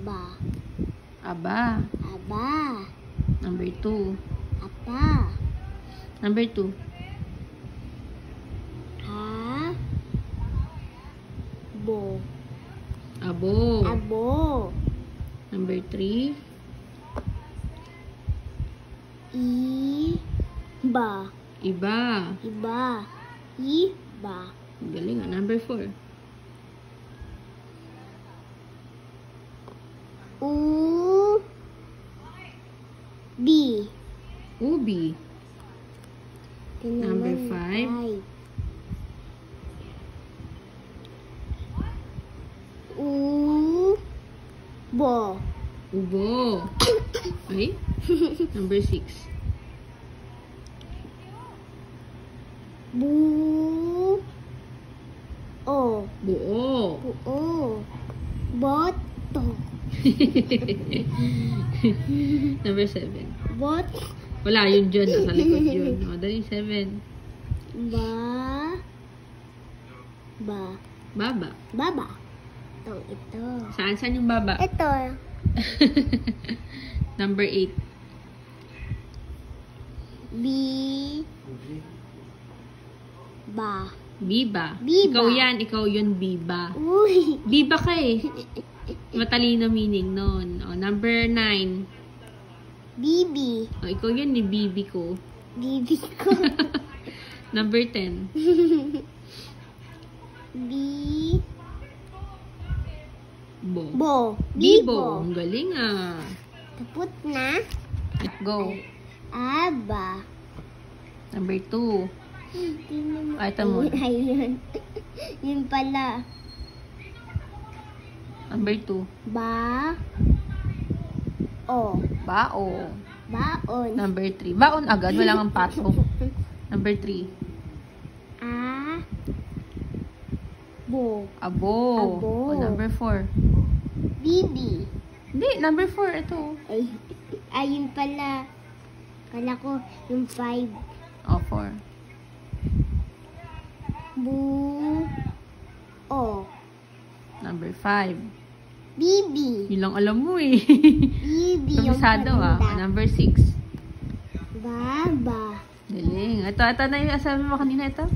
Ba. Aba. Aba. Number 2. Apa. Number 2. Ha. Bo. Abo. Abo. Number 3. Iba. Iba. Iba. Iba. Galing ah. Number 4. Ubi. Ubi. Ito Number naman, 5. Ubo. Ubo. Ay? Number 6. Buo. Buo. Buo. Boto. Number 7. Bot. Wala, yun dyan. Nasa likod yun. O, dali, 7. Ba. Baba. Baba. Ito. Saan yung baba? Ito. Number 8. Ba. Biba. Biba. Ikaw yan. Ikaw yun, biba. Uy. Biba ka eh. Matalino meaning nun. O, number 9. Bibi. O, ikaw yun ni bibi ko. Bibi ko. Number 10. Bo. Bo. Bibo. Ang galing ah. Tapos na. Let's go. Aba. Number 2. Hindi naman. Ito mo. Ayun. Yun pala. Number 2. Ba. O. Bao. Baon. Number 3. Baon agad. Wala kang pasok. Number 3. Bo. Abo. Abo. O, number 4. Bibi. Hindi, number 4. Ito. Ayun pala. Kala ko yung 5. O, 4. O. Number 5. Bibi. Yun lang alam mo eh. Bibi. Yung Kabisado ah. O, maganda. number 6. Baba. Galing. Ito na yung sabi mo kanina. Ito.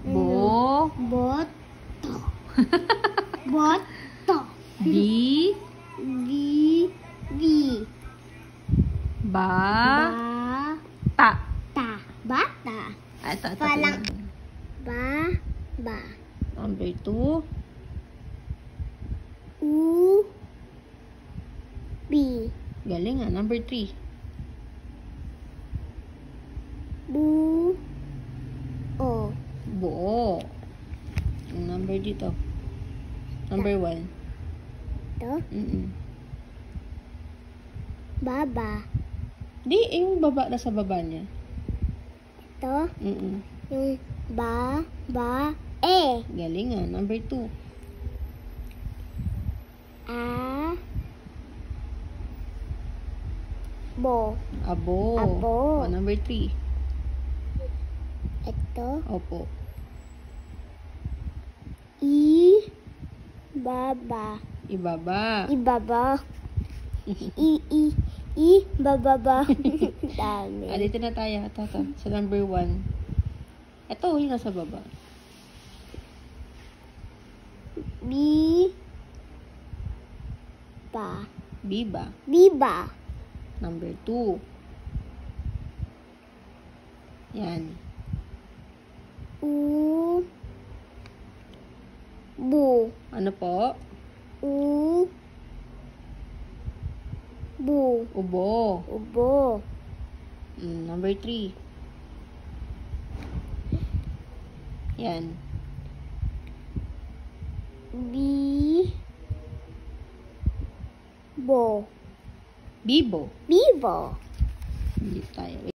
Bo. Boto. Boto. Bi. Bi. Ba. Ba. Ta. Ta. Bata. Ito. Palang. Ba. Number 2. Bi. Galing ah. Number 3. O. Buo. Ang number dito. Number 1. Ito. Baba. Di, yung baba na sa baba niya. Ito. Yung Galing ah. Number 2. Bo. Abo. Abo. O, number 3. Ito. Opo. Baba. Ibaba. Ibaba. Bababa. Dami. Dito na tayo. Ito. Sa number 1. Ito, yung nasa baba. Biba. Biba. Number 2. Yan. Bu. Ano po? Bu. Ubo. Ubo. Number 3. Yan. Bo. Bibo. Bibo. Hindi tayo.